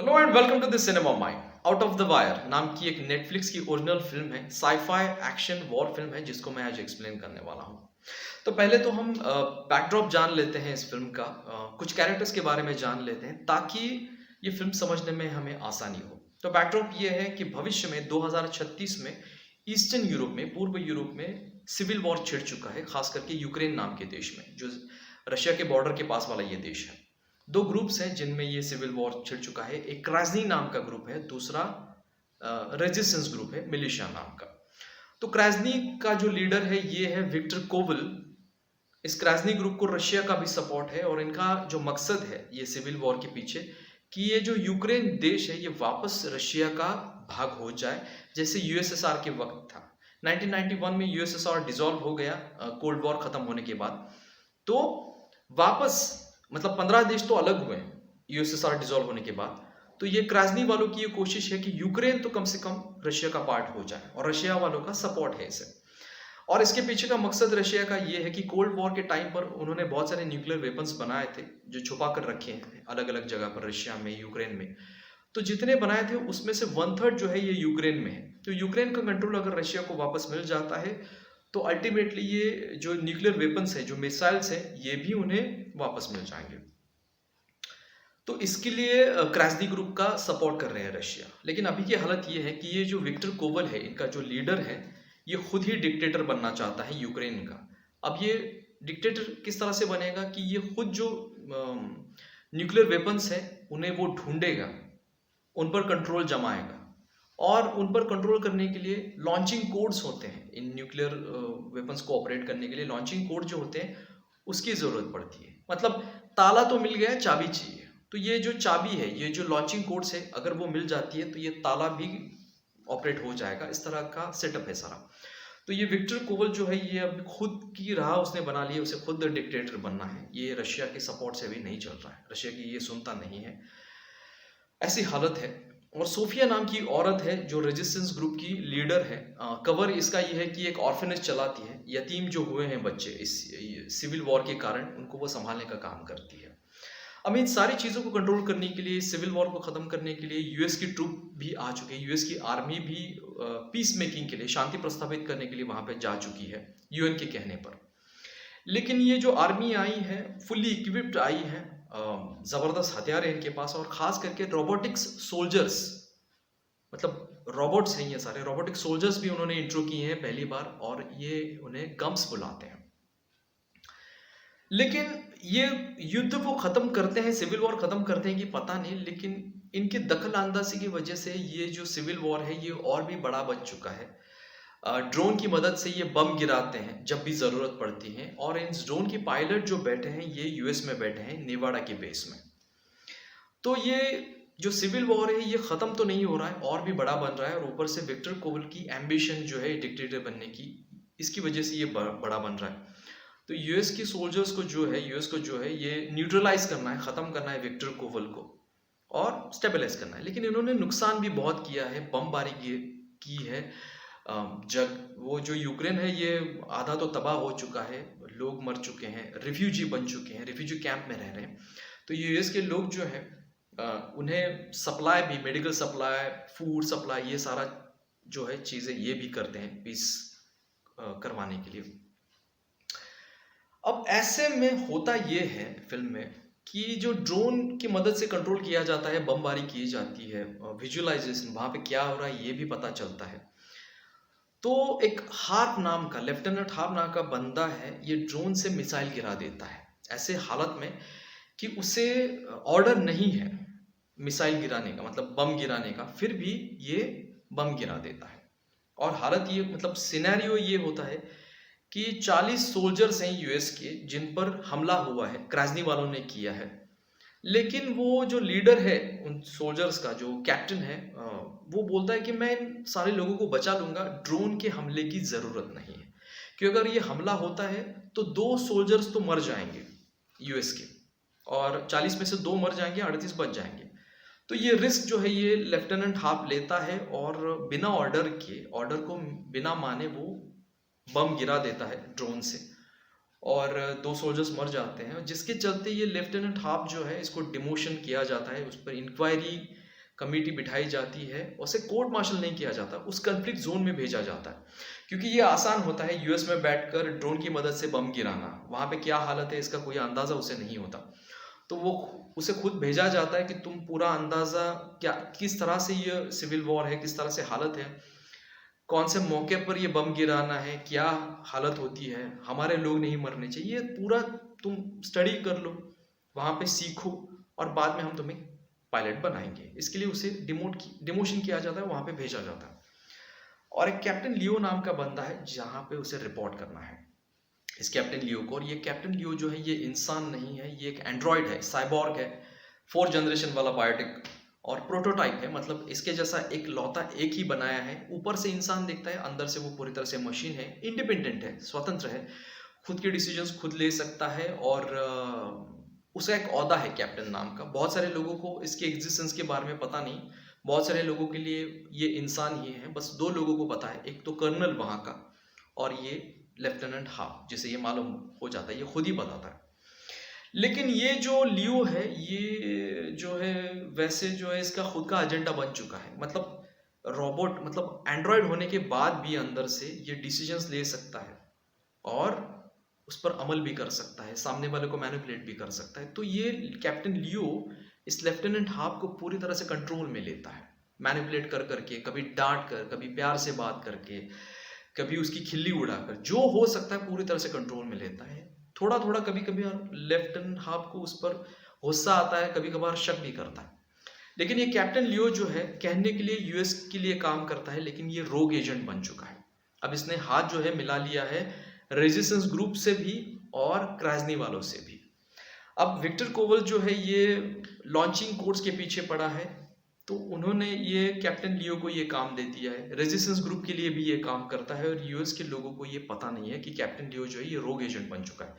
Hello and welcome to the cinema mind. Out of the wire नाम की एक Netflix की ओरिजिनल फिल्म है, साईफाई एक्शन वॉर फिल्म है, जिसको मैं आज एक्सप्लेन करने वाला हूँ। तो पहले तो हम बैकड्रॉप जान लेते हैं इस फिल्म का, कुछ कैरेक्टर्स के बारे में जान लेते हैं ताकि ये फिल्म समझने में हमें आसानी हो। तो बैकड्रॉप ये है कि भविष्य में 2036 में ईस्टर्न यूरोप में, पूर्व यूरोप में सिविल वॉर छिड़ चुका है, खास करके यूक्रेन नाम के देश में, जो रशिया के बॉर्डर के पास वाला ये देश है। दो ग्रुप्स हैं जिनमें ये सिविल वॉर छिड़ चुका है। एक क्राजनी नाम का ग्रुप है, दूसरा रेजिस्टेंस ग्रुप है, मिलिशिया नाम का। तो क्राजनी का जो लीडर है ये है विक्टर कोवल। इस क्राजनी ग्रुप को रशिया का भी सपोर्ट है और इनका जो मकसद है ये सिविल वॉर के पीछे कि ये जो यूक्रेन देश है ये वापस रशिया का भाग हो जाए, जैसे यूएसएसआर के वक्त था। 1991 में यूएसएसआर डिसॉल्व हो गया कोल्ड वॉर खत्म होने के बाद। तो वापस मतलब 15 देश तो अलग हुए यूएसएसआर डिसॉल्व होने के बाद। तो ये क्राजनी वालों की ये कोशिश है कि यूक्रेन तो कम से कम रशिया का पार्ट हो जाए, और रशिया वालों का सपोर्ट है इसे। और इसके पीछे का मकसद रशिया का ये है कि कोल्ड वॉर के टाइम पर उन्होंने बहुत सारे न्यूक्लियर वेपन्स बनाए थे जो छुपा कर रखे हैं अलग अलग जगह पर, रशिया में, यूक्रेन में। तो जितने बनाए थे उसमें से 1/3 जो है ये यूक्रेन में है। तो यूक्रेन का कंट्रोल अगर रशिया को वापस मिल जाता है तो अल्टीमेटली ये जो न्यूक्लियर वेपन्स है, जो मिसाइल्स है, ये भी उन्हें वापस मिल जाएंगे। तो इसके लिए क्रास्नी ग्रुप का सपोर्ट कर रहे हैं रशिया। लेकिन अभी की हालत ये है कि ये जो विक्टर कोवल है, इनका जो लीडर है, ये खुद ही डिक्टेटर बनना चाहता है यूक्रेन का। अब ये डिक्टेटर किस तरह से बनेगा कि ये खुद जो न्यूक्लियर वेपन्स हैं उन्हें वो ढूंढेगा, उन पर कंट्रोल जमाएगा, और उन पर कंट्रोल करने के लिए लॉन्चिंग कोड्स होते हैं। इन न्यूक्लियर वेपन्स को ऑपरेट करने के लिए लॉन्चिंग कोड जो होते हैं उसकी ज़रूरत पड़ती है। मतलब ताला तो मिल गया, चाबी चाहिए। तो ये जो चाबी है, ये जो लॉन्चिंग कोड्स है, अगर वो मिल जाती है तो ये ताला भी ऑपरेट हो जाएगा। इस तरह का सेटअप है सारा। तो ये विक्टर कोवल जो है ये अब खुद की राह उसने बना ली है, उसे खुद डिक्टेटर बनना है। ये रशिया के सपोर्ट से भी नहीं चल रहा है, रशिया की ये सुनता नहीं है, ऐसी हालत है। और सोफिया नाम की औरत है जो रेजिस्टेंस ग्रुप की लीडर है। कवर इसका ये है कि एक ऑर्फनेज चलाती है, यतीम जो हुए हैं बच्चे इस सिविल वॉर के कारण, उनको वो संभालने का काम करती है। अब इन सारी चीज़ों को कंट्रोल करने के लिए, सिविल वॉर को ख़त्म करने के लिए यूएस की ट्रूप भी आ चुकी है। यूएस की आर्मी भी पीस मेकिंग के लिए, शांति प्रस्तावित करने के लिए वहाँ पे जा चुकी है यूएन के कहने पर। लेकिन ये जो आर्मी आई है, फुल्ली इक्विप्ड आई है, ज़बरदस्त हथियार है इनके पास, और ख़ास करके रोबोटिक्स सोल्जर्स, मतलब रोबोट्स हैं ये सारे। रोबोटिक सोल्जर्स भी उन्होंने इंट्रो किए हैं पहली बार, और ये उन्हें गम्स बुलाते हैं। लेकिन ये युद्ध वो खत्म करते हैं, सिविल वॉर खत्म करते हैं कि पता नहीं, लेकिन इनके दखल अंदाजी की वजह से ये जो सिविल वॉर है ये और भी बड़ा बन चुका है। ड्रोन की मदद से ये बम गिराते हैं जब भी ज़रूरत पड़ती है, और इन ड्रोन के पायलट जो बैठे हैं ये यूएस में बैठे हैं, नेवाडा के बेस में। तो ये जो सिविल वॉर है ये ख़त्म तो नहीं हो रहा है, और भी बड़ा बन रहा है। और ऊपर से विक्टर कोवल की एम्बिशन जो है डिक्टेटर बनने की, इसकी वजह से ये बड़ा बन रहा है। तो यूएस की सोल्जर्स को जो है, यूएस को जो है ये न्यूट्रलाइज करना है, ख़त्म करना है विक्टर कोवल को, और स्टेबलाइज करना है। लेकिन इन्होंने नुकसान भी बहुत किया है, बमबारी की है। जग वो जो यूक्रेन है ये आधा तो तबाह हो चुका है, लोग मर चुके हैं, रिफ्यूजी बन चुके हैं, रिफ्यूजी कैंप में रह रहे हैं। तो यूएस के लोग जो है उन्हें सप्लाई भी, मेडिकल सप्लाई, फूड सप्लाई, ये सारा जो है चीज़ें ये भी करते हैं पीस करवाने के लिए। अब ऐसे में होता ये है फिल्म में कि जो ड्रोन की मदद से कंट्रोल किया जाता है, बमबारी की जाती है, विजुअलाइजेशन वहाँ पे क्या हो रहा है ये भी पता चलता है। तो एक हार्प नाम का, लेफ्टिनेंट हार्प नाम का बंदा है, ये ड्रोन से मिसाइल गिरा देता है ऐसे हालत में कि उसे ऑर्डर नहीं है मिसाइल गिराने का, मतलब बम गिराने का, फिर भी ये बम गिरा देता है। और हालत ये, मतलब सिनेरियो ये होता है कि 40 सोल्जर्स हैं यूएस के जिन पर हमला हुआ है, क्राजनी वालों ने किया है। लेकिन वो जो लीडर है उन सोल्जर्स का, जो कैप्टन है, वो बोलता है कि मैं इन सारे लोगों को बचा लूंगा, ड्रोन के हमले की ज़रूरत नहीं है, क्योंकि अगर ये हमला होता है तो 2 सोल्जर्स तो मर जाएंगे यूएस के, और 40 में से 2 मर जाएंगे, 38 बच जाएंगे। तो ये रिस्क जो है ये लेफ्टिनेंट हाफ लेता है, और बिना ऑर्डर के, ऑर्डर को बिना माने वो बम गिरा देता है ड्रोन से, और 2 सोल्जर्स मर जाते हैं, जिसके चलते ये लेफ्टिनेंट हाफ जो है इसको डिमोशन किया जाता है, उस पर इंक्वायरी कमेटी बिठाई जाती है, उसे कोर्ट मार्शल नहीं किया जाता, उस कॉन्फ्लिक्ट जोन में भेजा जाता है। क्योंकि ये आसान होता है यूएस में बैठकर ड्रोन की मदद से बम गिराना, वहाँ पे क्या हालत है इसका कोई अंदाज़ा उसे नहीं होता। तो वो उसे खुद भेजा जाता है कि तुम पूरा अंदाज़ा क्या किस तरह से ये सिविल वॉर है, किस तरह से हालत है, कौन से मौके पर ये बम गिराना है, क्या हालत होती है, हमारे लोग नहीं मरने चाहिए, ये पूरा तुम स्टडी कर लो, वहाँ पे सीखो और बाद में हम तुम्हें पायलट बनाएंगे। इसके लिए उसे डिमोशन किया जाता है, वहाँ पे भेजा जाता है। और एक कैप्टन लियो नाम का बंदा है जहाँ पे उसे रिपोर्ट करना है इस कैप्टन लियो को। और ये कैप्टन लियो जो है ये इंसान नहीं है, ये एक एंड्रॉयड है, साइबॉर्ग है, 4th जनरेशन वाला बायोटिक और प्रोटोटाइप है। मतलब इसके जैसा एक लौता एक ही बनाया है, ऊपर से इंसान दिखता है, अंदर से वो पूरी तरह से मशीन है, इंडिपेंडेंट है, स्वतंत्र है, खुद के डिसीजंस खुद ले सकता है। और उसका एक ओहदा है कैप्टन नाम का। बहुत सारे लोगों को इसके एग्जिस्टेंस के बारे में पता नहीं, बहुत सारे लोगों के लिए ये इंसान ही है। बस 2 लोगों को पता है, एक तो कर्नल वहाँ का और ये लेफ्टिनेंट हाफ, जिसे ये मालूम हो जाता है, ये खुद ही बताता है। लेकिन ये जो लियो है, ये जो है वैसे जो है इसका खुद का एजेंडा बन चुका है। मतलब रोबोट, मतलब एंड्रॉयड होने के बाद भी अंदर से ये डिसीजंस ले सकता है और उस पर अमल भी कर सकता है, सामने वाले को मैनिपुलेट भी कर सकता है। तो ये कैप्टन लियो इस लेफ्टिनेंट हाफ को पूरी तरह से कंट्रोल में लेता है, मैनिपुलेट कर करके, कभी डांट कर, कभी प्यार से बात करके, कभी उसकी खिल्ली उड़ाकर, जो हो सकता है पूरी तरह से कंट्रोल में लेता है। थोड़ा थोड़ा कभी कभी लेफ्टिनेंट हाफ को उस पर गुस्सा आता है, कभी कभार शक भी करता है। लेकिन ये कैप्टन लियो जो है कहने के लिए यूएस के लिए काम करता है, लेकिन ये रोग एजेंट बन चुका है। अब इसने हाथ जो है मिला लिया है रेजिस्टेंस ग्रुप से भी और क्राजनी वालों से भी। अब विक्टर कोवल जो है ये लॉन्चिंग कोर्स के पीछे पड़ा है, तो उन्होंने ये कैप्टन लियो को ये काम दे दिया है। रेजिस्टेंस ग्रुप के लिए भी ये काम करता है और यूएस के लोगों को ये पता नहीं है कि कैप्टन लियो जो है ये रोग एजेंट बन चुका है।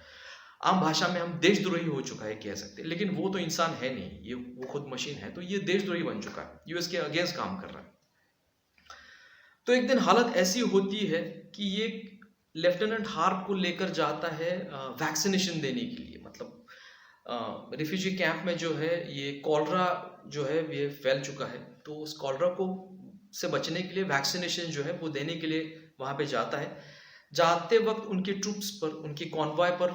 आम भाषा में हम देशद्रोही हो चुका है कह सकते हैं, लेकिन वो तो इंसान है नहीं, ये वो खुद मशीन है। तो ये देशद्रोही बन चुका है, यूएस के अगेंस्ट काम कर रहा है। तो एक दिन हालत ऐसी होती है कि ये लेफ्टिनेंट हार्प को लेकर जाता है वैक्सीनेशन देने के लिए। मतलब रिफ्यूजी कैंप में जो है ये कॉलरा जो है ये फैल चुका है, तो उस कॉलरा को से बचने के लिए वैक्सीनेशन जो है वो देने के लिए वहाँ पे जाता है। जाते वक्त उनके ट्रूप्स पर, उनके कॉन्वॉय पर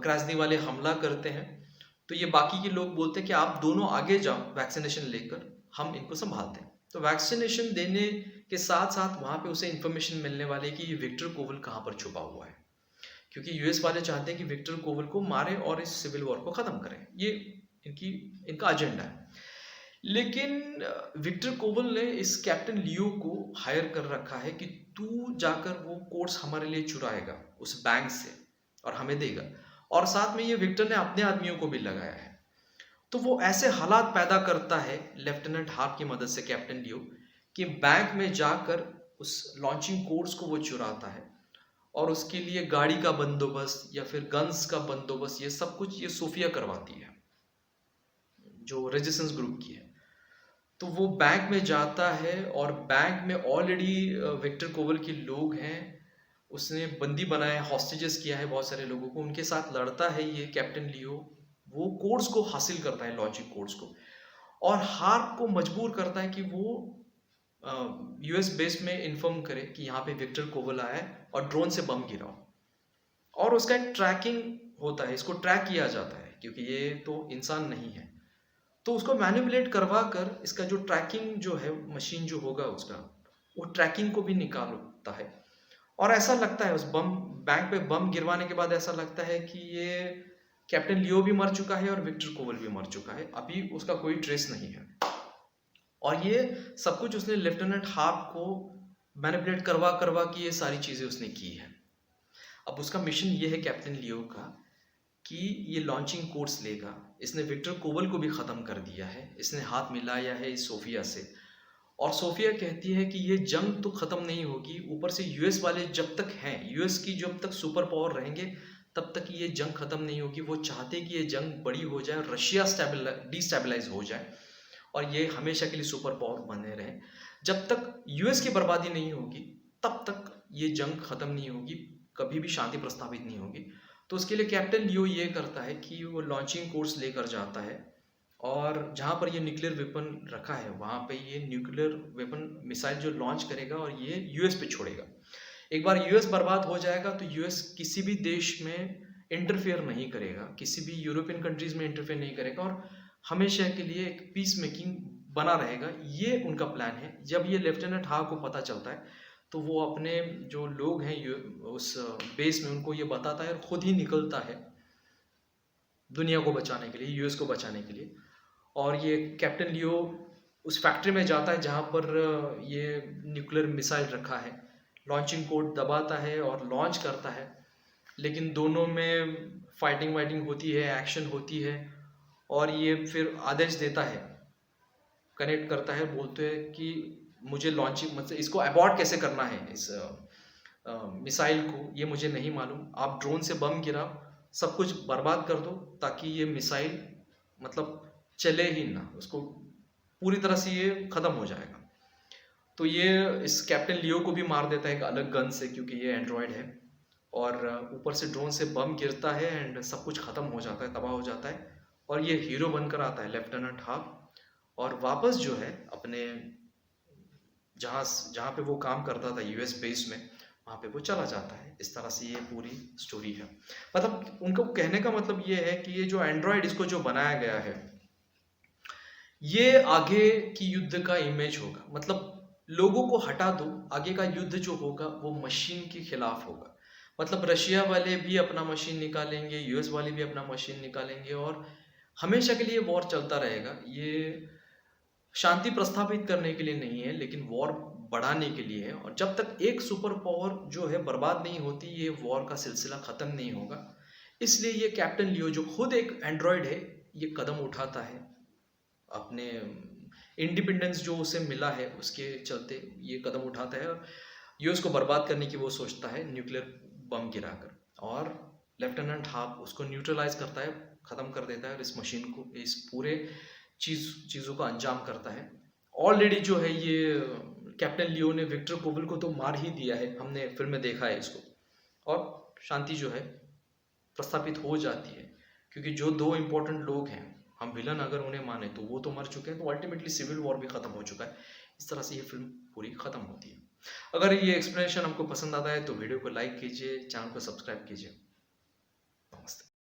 क्राजनी वाले हमला करते हैं। तो ये बाकी के लोग बोलते हैं कि आप दोनों आगे जाओ वैक्सीनेशन लेकर, हम इनको संभालते हैं। तो वैक्सीनेशन देने के साथ साथ वहाँ पे उसे इन्फॉर्मेशन मिलने वाली है कि ये विक्टर कोवल कहाँ पर छुपा हुआ है, क्योंकि यूएस वाले चाहते हैं कि विक्टर कोवल को मारे और इस सिविल वॉर को ख़त्म करें। ये इनका एजेंडा है। लेकिन विक्टर कोवल ने इस कैप्टन लियो को हायर कर रखा है कि तू जाकर वो कोर्स हमारे लिए चुराएगा उस बैंक से और हमें देगा, और साथ में ये विक्टर ने अपने आदमियों को भी लगाया है। तो वो ऐसे हालात पैदा करता है लेफ्टिनेंट हार्प की मदद से कैप्टन लियो कि बैंक में जाकर उस लॉन्चिंग कोर्स को वो चुराता है और उसके लिए गाड़ी का बंदोबस्त या फिर गन्स का बंदोबस्त, ये सब कुछ ये सोफिया करवाती है जो रेजिस्टेंस ग्रुप की है। तो वो बैंक में जाता है और बैंक में ऑलरेडी विक्टर कोवल के लोग हैं, उसने बंदी बनाया, हॉस्टेजेस किया है बहुत सारे लोगों को, उनके साथ लड़ता है ये कैप्टन लियो। वो कोर्स को हासिल करता है, लॉन्चिंग कोर्स को, और हार्प को मजबूर करता है कि वो यूएस बेस में इन्फॉर्म करे कि यहाँ पे विक्टर कोवल आया है और ड्रोन से बम गिराओ। और उसका एक ट्रैकिंग होता है, इसको ट्रैक किया जाता है क्योंकि ये तो इंसान नहीं है। तो उसको मैनिपुलेट करवा कर इसका जो ट्रैकिंग जो है मशीन जो होगा उसका, वो ट्रैकिंग को भी निकालता है। और ऐसा लगता है उस बैंक पे बम गिरवाने के बाद ऐसा लगता है कि ये कैप्टन लियो भी मर चुका है और विक्टर कोवल भी मर चुका है, अभी उसका कोई ट्रेस नहीं है। और ये सब कुछ उसने लेफ्टिनेंट हार्प को मैनिपुलेट करवा करवा के ये सारी चीज़ें उसने की है। अब उसका मिशन ये है कैप्टन लियो का कि ये लॉन्चिंग कोर्स लेगा। इसने विक्टर कोवल को भी ख़त्म कर दिया है, इसने हाथ मिलाया है इस सोफिया से, और सोफिया कहती है कि ये जंग तो ख़त्म नहीं होगी, ऊपर से यूएस वाले जब तक हैं, यूएस की जब तक सुपर पावर रहेंगे तब तक ये जंग ख़त्म नहीं होगी। वो चाहते कि ये जंग बड़ी हो जाए, रशिया डिस्टेबलाइज हो जाए और ये हमेशा के लिए सुपर पावर बने रहे। जब तक यूएस की बर्बादी नहीं होगी तब तक ये जंग ख़त्म नहीं होगी, कभी भी शांति प्रस्तावित नहीं होगी। तो उसके लिए कैप्टन लियो ये करता है कि वो लॉन्चिंग कोर्स लेकर जाता है और और जहाँ पर ये न्यूक्लियर वेपन रखा है वहाँ पे ये न्यूक्लियर वेपन मिसाइल जो लॉन्च करेगा और ये यूएस पे छोड़ेगा। एक बार यूएस बर्बाद हो जाएगा तो यूएस किसी भी देश में इंटरफेयर नहीं करेगा, किसी भी यूरोपियन कंट्रीज में इंटरफेयर नहीं करेगा और हमेशा के लिए एक पीस मेकिंग बना रहेगा। ये उनका प्लान है। जब ये लेफ्टिनेंट हा को पता चलता है तो वो अपने जो लोग हैं उस बेस में उनको ये बताता है और खुद ही निकलता है दुनिया को बचाने के लिए, यूएस को बचाने के लिए। और ये कैप्टन लियो उस फैक्ट्री में जाता है जहाँ पर ये न्यूक्लियर मिसाइल रखा है, लॉन्चिंग कोड दबाता है और लॉन्च करता है। लेकिन दोनों में फाइटिंग वाइटिंग होती है, एक्शन होती है और ये फिर आदेश देता है, कनेक्ट करता है, बोलते हैं कि मुझे लॉन्चिंग मतलब इसको अबॉर्ट कैसे करना है, इस मिसाइल को, ये मुझे नहीं मालूम। आप ड्रोन से बम गिराओ, सब कुछ बर्बाद कर दो ताकि ये मिसाइल मतलब चले ही ना, उसको पूरी तरह से ये ख़त्म हो जाएगा। तो ये इस कैप्टन लियो को भी मार देता है एक अलग गन से, क्योंकि ये एंड्रॉयड है और ऊपर से ड्रोन से बम गिरता है एंड सब कुछ ख़त्म हो जाता है, तबाह हो जाता है और ये हीरो बनकर आता है लेफ्टिनेंट हाफ और वापस जो है अपने जहाँ जहाँ पे वो काम करता था यूएस बेस में, वहाँ पे वो चला जाता है। इस तरह से ये पूरी स्टोरी है। मतलब उनको कहने का मतलब ये है कि ये जो एंड्रॉयड इसको जो बनाया गया है ये आगे की युद्ध का इमेज होगा। मतलब लोगों को हटा दो, आगे का युद्ध जो होगा वो मशीन के खिलाफ होगा। मतलब रशिया वाले भी अपना मशीन निकालेंगे, यूएस वाले भी अपना मशीन निकालेंगे और हमेशा के लिए वॉर चलता रहेगा। ये शांति प्रस्थापित करने के लिए नहीं है, लेकिन वॉर बढ़ाने के लिए है। और जब तक एक सुपर पावर जो है बर्बाद नहीं होती, ये वॉर का सिलसिला खत्म नहीं होगा। इसलिए ये कैप्टन लियो जो खुद एक एंड्रॉयड है, ये कदम उठाता है अपने इंडिपेंडेंस जो उसे मिला है उसके चलते, ये कदम उठाता है और यूएस को बर्बाद करने की वो सोचता है न्यूक्लियर बम गिराकर। और लेफ्टिनेंट हाफ उसको न्यूट्रलाइज करता है, ख़त्म कर देता है और इस मशीन को, इस पूरे चीज़ों का अंजाम करता है। ऑलरेडी जो है ये कैप्टन लियो ने विक्टर कोबल को तो मार ही दिया है, हमने फिल्म में देखा है इसको, और शांति जो है प्रस्थापित हो जाती है। क्योंकि जो दो इम्पोर्टेंट लोग हैं, हम विलन अगर उन्हें माने तो वो तो मर चुके हैं, तो अल्टीमेटली सिविल वॉर भी खत्म हो चुका है। इस तरह से ये फिल्म पूरी खत्म होती है। अगर ये एक्सप्लेनेशन आपको पसंद आता है तो वीडियो को लाइक कीजिए, चैनल को सब्सक्राइब कीजिए।